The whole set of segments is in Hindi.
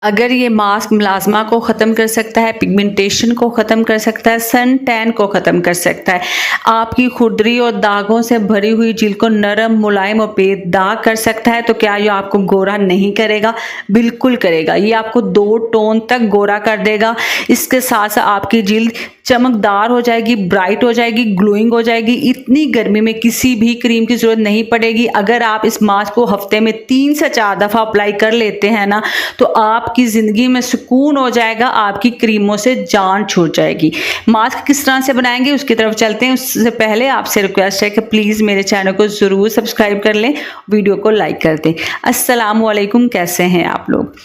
अगर ये मास्क मेलास्मा को ख़त्म कर सकता है, पिगमेंटेशन को ख़त्म कर सकता है, सन टैन को ख़त्म कर सकता है, आपकी खुरदरी और दागों से भरी हुई जिल्द को नरम, मुलायम और बेदाग कर सकता है, तो क्या ये आपको गोरा नहीं करेगा? बिल्कुल करेगा। ये आपको 2 टोन तक गोरा कर देगा। इसके साथ साथ आपकी जिल्द चमकदार हो जाएगी, ब्राइट हो जाएगी, ग्लोइंग हो जाएगी। इतनी गर्मी में किसी भी क्रीम की ज़रूरत नहीं पड़ेगी। अगर आप इस मास्क को हफ्ते में 3 से 4 दफ़ा अप्लाई कर लेते हैं ना, तो आपकी ज़िंदगी में सुकून हो जाएगा, आपकी क्रीमों से जान छूट जाएगी। मास्क किस तरह से बनाएंगे उसकी तरफ चलते हैं। उससे पहले आपसे रिक्वेस्ट है कि प्लीज़ मेरे चैनल को ज़रूर सब्सक्राइब कर लें, वीडियो को लाइक कर दें। अस्सलाम वालेकुम, कैसे हैं आप लोग?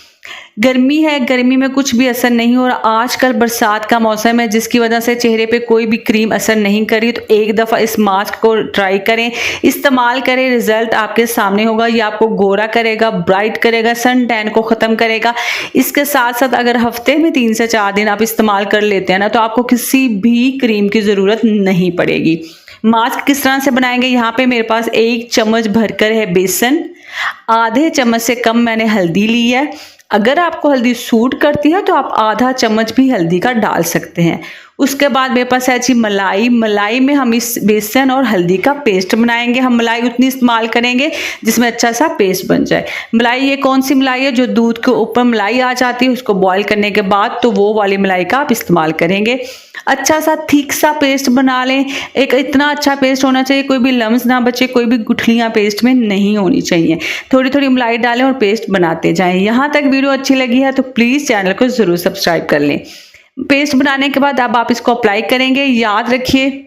गर्मी है, गर्मी में कुछ भी असर नहीं हो रहा। आजकल बरसात का मौसम है, जिसकी वजह से चेहरे पे कोई भी क्रीम असर नहीं करी। तो एक दफ़ा इस मास्क को ट्राई करें, इस्तेमाल करें, रिजल्ट आपके सामने होगा। ये आपको गोरा करेगा, ब्राइट करेगा, सन टैन को ख़त्म करेगा। इसके साथ साथ अगर हफ्ते में 3 से 4 दिन आप इस्तेमाल कर लेते हैं ना, तो आपको किसी भी क्रीम की ज़रूरत नहीं पड़ेगी। मास्क किस तरह से बनाएंगे? यहाँ पे मेरे पास 1 चम्मच भरकर है बेसन, आधे चम्मच से कम मैंने हल्दी ली है। अगर आपको हल्दी सूट करती है तो आप आधा चम्मच भी हल्दी का डाल सकते हैं। उसके बाद मेरे पास है जी मलाई। मलाई में हम इस बेसन और हल्दी का पेस्ट बनाएंगे। हम मलाई उतनी इस्तेमाल करेंगे जिसमें अच्छा सा पेस्ट बन जाए। मलाई ये कौन सी मलाई है? जो दूध के ऊपर मलाई आ जाती है, उसको बॉईल करने के बाद, तो वो वाली मलाई का आप इस्तेमाल करेंगे। अच्छा सा थिक सा पेस्ट बना लें। एक इतना अच्छा पेस्ट होना चाहिए, कोई भी लम्स ना बचे, कोई भी गुठलियाँ पेस्ट में नहीं होनी चाहिए। थोड़ी थोड़ी मलाई डालें और पेस्ट बनाते जाएं। यहाँ तक वीडियो अच्छी लगी है तो प्लीज़ चैनल को ज़रूर सब्सक्राइब कर लें। पेस्ट बनाने के बाद अब आप इसको अप्लाई करेंगे। याद रखिए,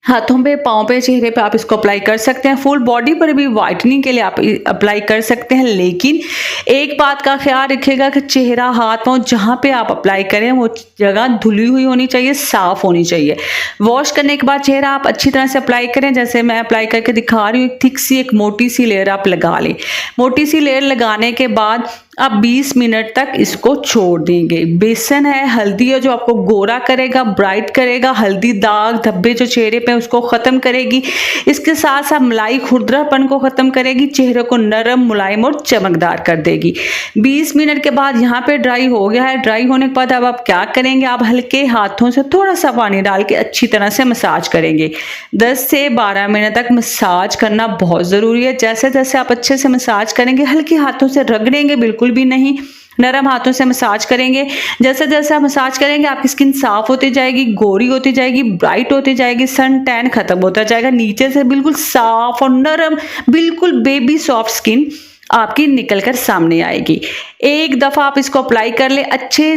हाथों पे, पाँव पे, चेहरे पे आप इसको अप्लाई कर सकते हैं। फुल बॉडी पर भी वाइटनिंग के लिए आप अप्लाई कर सकते हैं, लेकिन एक बात का ख्याल रखिएगा कि चेहरा, हाथ, पाँव जहाँ पे आप अप्लाई करें वो जगह धुली हुई होनी चाहिए, साफ होनी चाहिए। वॉश करने के बाद चेहरा आप अच्छी तरह से अप्लाई करें, जैसे मैं अप्लाई करके दिखा रही हूँ। थिक सी, एक मोटी सी लेयर आप लगा लें। मोटी सी लेयर लगाने के बाद आप 20 मिनट तक इसको छोड़ देंगे। बेसन है, हल्दी है, जो आपको गोरा करेगा, ब्राइट करेगा। हल्दी दाग धब्बे जो चेहरे पे उसको ख़त्म करेगी। इसके साथ साथ मलाई खुरदरापन को ख़त्म करेगी, चेहरे को नरम, मुलायम और चमकदार कर देगी। 20 मिनट के बाद यहाँ पे ड्राई हो गया है। ड्राई होने के बाद अब आप क्या करेंगे? आप हल्के हाथों से थोड़ा सा पानी डाल के अच्छी तरह से मसाज करेंगे। 10 से 12 मिनट तक मसाज करना बहुत ज़रूरी है। जैसे जैसे आप अच्छे से मसाज करेंगे, हल्के हाथों से रगड़ेंगे बिल्कुल भी नहीं, नरम हाथों से मसाज करेंगे। जैसे जैसे आप मसाज करेंगे, आपकी स्किन साफ होती जाएगी, गोरी होती जाएगी, ब्राइट होती जाएगी, सन टैन खत्म होता जाएगा। नीचे से बिल्कुल साफ और नरम, बिल्कुल बेबी सॉफ्ट स्किन आपकी निकलकर सामने आएगी। एक दफ़ा आप इसको अप्लाई कर ले, अच्छे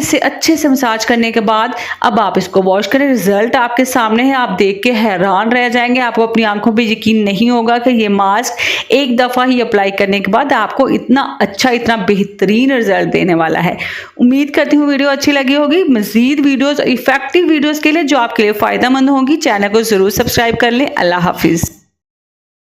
से मसाज करने के बाद अब आप इसको वॉश करें। रिजल्ट आपके सामने है, आप देख के हैरान रह जाएंगे। आपको अपनी आंखों पे यकीन नहीं होगा कि ये मास्क एक दफ़ा ही अप्लाई करने के बाद आपको इतना अच्छा, इतना बेहतरीन रिजल्ट देने वाला है। उम्मीद करती हूँ वीडियो अच्छी लगी होगी। मज़ीद वीडियोज़, इफेक्टिव वीडियोज़ के लिए जो आपके लिए फ़ायदेमंद होंगी, चैनल को ज़रूर सब्सक्राइब कर लें। अल्लाह हाफिज़।